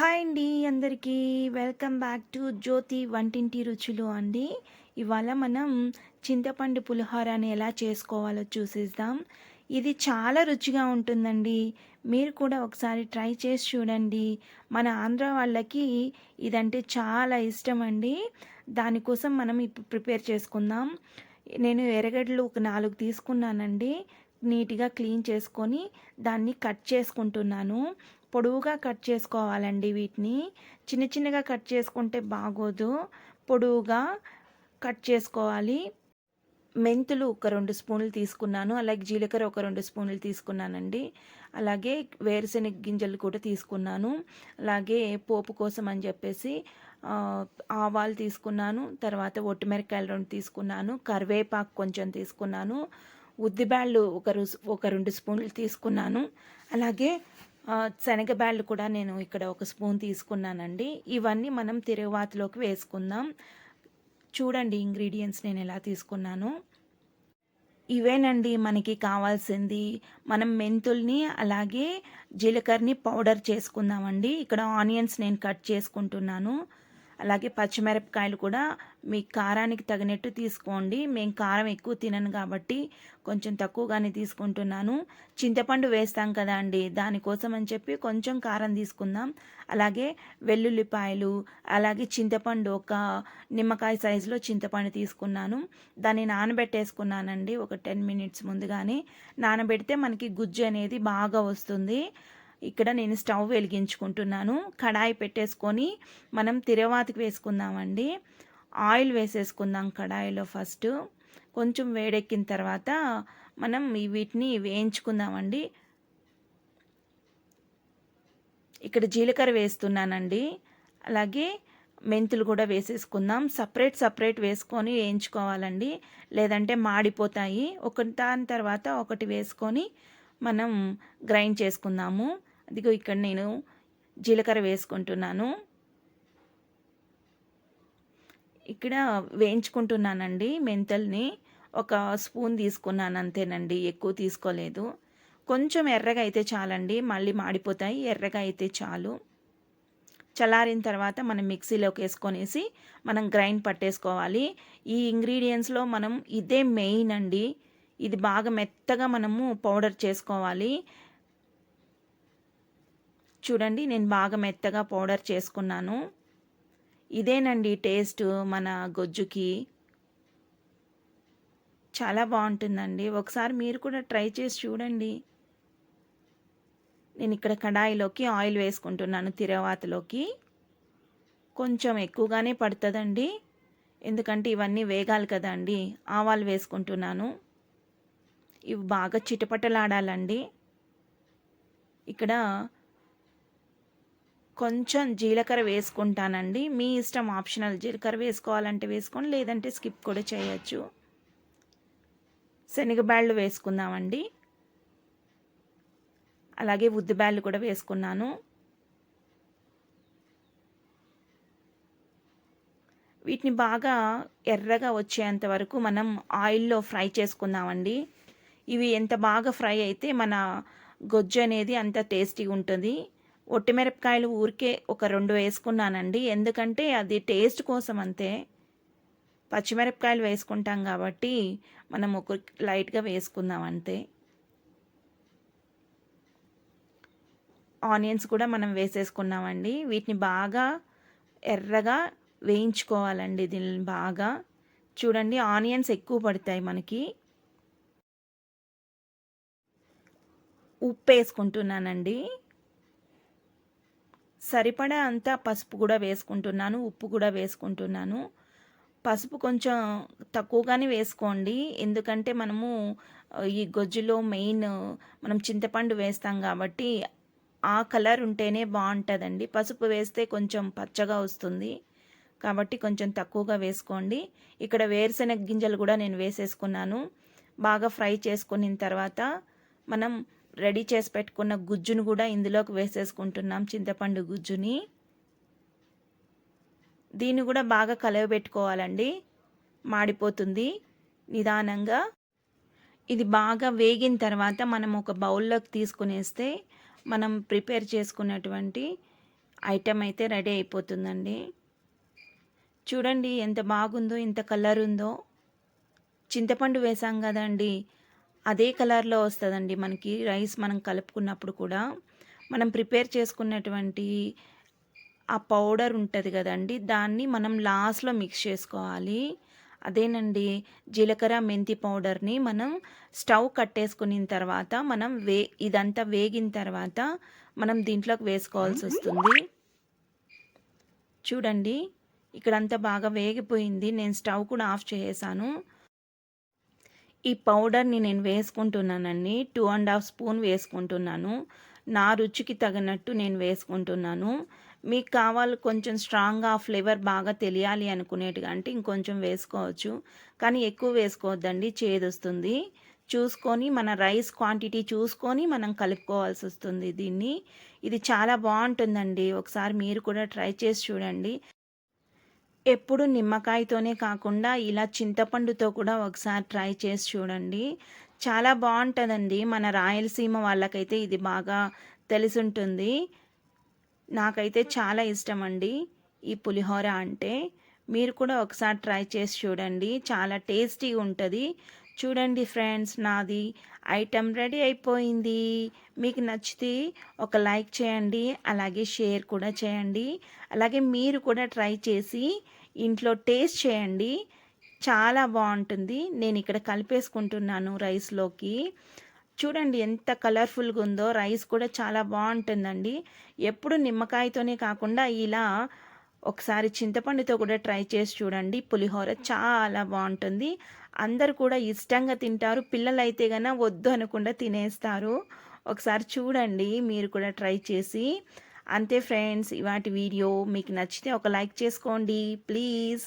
Hi అండి అందరికీ. Welcome back to జ్యోతి వంటింటి రుచులు అండి. ఇవాళ మనం చింతపండు పులిహోరని ఎలా చేసుకోవాలో చూసేద్దాం. ఇది చాలా రుచిగా ఉంటుందండి. మీరు కూడా ఒకసారి ట్రై చేసి చూడండి. మన ఆంధ్ర వాళ్ళకి ఇదంటే చాలా ఇష్టం అండి. దానికోసం మనం ఇప్పుడు ప్రిపేర్ చేసుకుందాం. నేను ఎర్రగడ్డలు ఒక 4 తీసుకున్నానండి. నీట్గా క్లీన్ చేసుకొని దాన్ని కట్ చేసుకుంటున్నాను. పొడవుగా కట్ చేసుకోవాలండి వీటిని. చిన్న చిన్నగా కట్ చేసుకుంటే బాగోదు. పొడవుగా కట్ చేసుకోవాలి. మెంతులు ఒక 2 స్పూన్లు తీసుకున్నాను. అలాగే జీలకర్ర ఒక 2 స్పూన్లు తీసుకున్నానండి. అలాగే వేరుశెనగ గింజలు కూడా తీసుకున్నాను. అలాగే పోపు కోసం అని చెప్పేసి ఆవాలు తీసుకున్నాను. తర్వాత ఒట్టిమిరపకాయలు 2 తీసుకున్నాను. కరివేపాకు కొంచెం తీసుకున్నాను. ఉద్దిబ్యాళ్ళు ఒక 2 స్పూన్లు తీసుకున్నాను. అలాగే శనగబ్యాళ్ళు కూడా నేను ఇక్కడ ఒక స్పూన్ తీసుకున్నానండి. ఇవన్నీ మనం తిరుగువాతిలోకి వేసుకుందాం. చూడండి ఇంగ్రీడియంట్స్ నేను ఎలా తీసుకున్నాను. ఇవేనండి మనకి కావాల్సింది. మనం మెంతుల్ని అలాగే జీలకర్రని పౌడర్ చేసుకుందామండి. ఇక్కడ ఆనియన్స్ నేను కట్ చేసుకుంటున్నాను. అలాగే పచ్చిమిరపకాయలు కూడా మీ కారానికి తగినట్టు తీసుకోండి. మేము కారం ఎక్కువ తినను కాబట్టి కొంచెం తక్కువగానే తీసుకుంటున్నాను. చింతపండు వేస్తాం కదా అండి, దానికోసం అని చెప్పి కొంచెం కారం తీసుకుందాం. అలాగే వెల్లుల్లిపాయలు, అలాగే చింతపండు ఒక నిమ్మకాయ సైజులో చింతపండు తీసుకున్నాను. దాన్ని నానబెట్టేసుకున్నానండి ఒక 10 మినిట్స్ ముందుగానే. నానబెడితే మనకి గుజ్జు అనేది బాగా వస్తుంది. ఇక్కడ నేను స్టవ్ వెలిగించుకుంటున్నాను. కడాయి పెట్టేసుకొని మనం తిరవాతికి వేసుకుందామండి. ఆయిల్ వేసేసుకుందాం కడాయిలో ఫస్ట్. కొంచెం వేడెక్కిన తర్వాత మనం వీటిని వేయించుకుందామండి. ఇక్కడ జీలకర్ర వేస్తున్నానండి. అలాగే మెంతులు కూడా వేసేసుకుందాం. సపరేట్ వేసుకొని వేయించుకోవాలండి, లేదంటే మాడిపోతాయి. దాని తర్వాత ఒకటి వేసుకొని మనం గ్రైండ్ చేసుకుందాము. అదిగో ఇక్కడ నేను జీలకర్ర వేసుకుంటున్నాను. ఇక్కడ వేయించుకుంటున్నానండి. మెంతుల్ని ఒక స్పూన్ తీసుకున్నాను అంతేనండి, ఎక్కువ తీసుకోలేదు. కొంచెం ఎర్రగా అయితే చాలండి, మళ్ళీ మాడిపోతాయి. ఎర్రగా అయితే చాలు. చల్లారిన తర్వాత మనం మిక్సీలోకి వేసుకొనేసి మనం గ్రైండ్ పట్టేసుకోవాలి. ఈ ఇంగ్రీడియంట్స్లో మనం ఇదే మెయిన్ అండి. ఇది బాగా మెత్తగా మనము పౌడర్ చేసుకోవాలి. చూడండి నేను బాగా మెత్తగా పౌడర్ చేసుకున్నాను. ఇదేనండి టేస్ట్ మన గొజ్జుకి. చాలా బాగుంటుందండి. ఒకసారి మీరు కూడా ట్రై చేసి చూడండి. నేను ఇక్కడ కడాయిలోకి ఆయిల్ వేసుకుంటున్నాను. తిరవాతలోకి కొంచెం ఎక్కువగానే పడుతుందండి, ఎందుకంటే ఇవన్నీ వేగాలి కదండి. ఆవాలు వేసుకుంటున్నాను. ఇవి బాగా చిటపటలాడాలండి. ఇక్కడ కొంచెం జీలకర్ర వేసుకుంటానండి. మీ ఇష్టం, ఆప్షనల్. జీలకర్ర వేసుకోవాలంటే వేసుకోండి, లేదంటే స్కిప్ కూడా చేయొచ్చు. శనగబ్యాళ్ళు వేసుకుందామండి. అలాగే ఉద్దిబ్యాళ్ళు కూడా వేసుకున్నాను. వీటిని బాగా ఎర్రగా వచ్చేంత వరకు మనం ఆయిల్లో ఫ్రై చేసుకుందామండి. ఇవి ఎంత బాగా ఫ్రై అయితే మన గొజ్జు అనేది అంత టేస్టీగా ఉంటుంది. ఒట్టిమిరపకాయలు ఊరికే ఒక 2 వేసుకున్నానండి, ఎందుకంటే అది టేస్ట్ కోసం అంతే. పచ్చిమిరపకాయలు వేసుకుంటాం కాబట్టి మనం ఒక లైట్గా వేసుకుందాం అంతే. ఆనియన్స్ కూడా మనం వేసేసుకున్నామండి. వీటిని బాగా ఎర్రగా వేయించుకోవాలండి. దీన్ని బాగా చూడండి, ఆనియన్స్ ఎక్కువ పడతాయి మనకి. ఉప్పు వేసుకుంటున్నానండి. సరిపడా అంత పసుపు కూడా వేసుకుంటున్నాను. ఉప్పు కూడా వేసుకుంటున్నాను. పసుపు కొంచెం తక్కువగానే వేసుకోండి, ఎందుకంటే మనము ఈ గొజ్జులో మెయిన్ మనం చింతపండు వేస్తాం కాబట్టి ఆ కలర్ ఉంటేనే బాగుంటుందండి. పసుపు వేస్తే కొంచెం పచ్చగా వస్తుంది, కాబట్టి కొంచెం తక్కువగా వేసుకోండి. ఇక్కడ వేరుశెనగ గింజలు కూడా నేను వేసేసుకున్నాను. బాగా ఫ్రై చేసుకున్న తర్వాత మనం రెడీ చేసి పెట్టుకున్న గుజ్జును కూడా ఇందులోకి వేసేసుకుంటున్నాం, చింతపండు గుజ్జుని. దీన్ని కూడా బాగా కలవబెట్టుకోవాలండి, మాడిపోతుంది నిదానంగా. ఇది బాగా వేగిన తర్వాత మనం ఒక బౌల్లోకి తీసుకునేస్తే మనం ప్రిపేర్ చేసుకున్నటువంటి ఐటెం అయితే రెడీ అయిపోతుందండి. చూడండి ఎంత బాగుందో, ఎంత కలర్ ఉందో. చింతపండు వేసాం కదండీ! అదే కలర్‌లో వస్తదండి మనకి రైస్ మనం కలుపుకున్నప్పుడు కూడా. మనం ప్రిపేర్ చేసుకున్నటువంటి ఆ పౌడర్ ఉంటది గదండీ! దాన్ని మనం లాస్ట్‌లో మిక్స్ చేసుకోవాలి. అదేనండి జీలకర్ర, మెంతి పౌడర్‌ని మనం స్టవ్ కట్టేసుకునిన తర్వాత మనం ఇదంతా వేగిన తర్వాత మనం దీంట్లోకి వేసుకోవాల్సొస్తుంది. చూడండి ఇక్కడంతా బాగా వేగిపోయింది. నేను స్టవ్ కూడా ఆఫ్ చేసేసాను. ఈ పౌడర్‌ని నేను వేసుకుంటున్నానండి. 2 ½ స్పూన్ వేసుకుంటున్నాను. నా రుచికి తగినట్టు నేను వేసుకుంటున్నాను. మీకు కావాలి కొంచెం స్ట్రాంగ్‌గా ఫ్లేవర్ బాగా తెలియాలి అనుకునేటిగా అంటే ఇంకొంచెం వేసుకోవచ్చు. కానీ ఎక్కువ వేసుకోవద్దండి చేదొస్తుంది. చూసుకొని మన రైస్ క్వాంటిటీ చూసుకొని మనం కలుపుకోవాల్సొస్తుంది దీన్ని. ఇది చాలా బావుంటుందండి. ఒకసారి మీరు కూడా ట్రై చేసి చూడండి. ఎప్పుడు నిమ్మకాయతోనే కాకుండా ఇలా చింతపండుతో కూడా ఒకసారి ట్రై చేసి చూడండి. చాలా బావుంటదండి. మన రాయలసీమ వాళ్ళకైతే ఇది బాగా తెలిసుంటుంది. నాకైతే చాలా ఇష్టమండి ఈ పులిహోర అంటే. మీరు కూడా ఒకసారి ట్రై చేసి చూడండి. చాలా టేస్టీగా ఉంటది. చూడండి ఫ్రెండ్స్ నాది ఐటెం రెడీ అయిపోయింది. మీకు నచ్చితే ఒక లైక్ చేయండి. అలాగే షేర్ కూడా చేయండి. అలాగే మీరు కూడా ట్రై చేసి ఇంట్లో టేస్ట్ చేయండి. చాలా బావుంటుంది. నేనిక్కడ కలిపేసుకుంటున్నాను రైస్‌లోకి. చూడండి ఎంత కలర్‌ఫుల్‌గా ఉందో. రైస్ కూడా చాలా బావుంటుందండి. ఎప్పుడు నిమ్మకాయతోనే కాకుండా ఇలా ఒకసారి చింతపండుతో కూడా ట్రై చేసి చూడండి. పులిహోర చాలా బావుంటుంది. అందరూ కూడా ఇష్టంగా తింటారు. పిల్లలైతే గన వద్దు అనకుండా తినేస్తారు. ఒకసారి చూడండి మీరు కూడా ట్రై చేసి. అంతే ఫ్రెండ్స్ ఇవాటి వీడియో మీకు నచ్చితే ఒక లైక్ చేసుకోండి ప్లీజ్.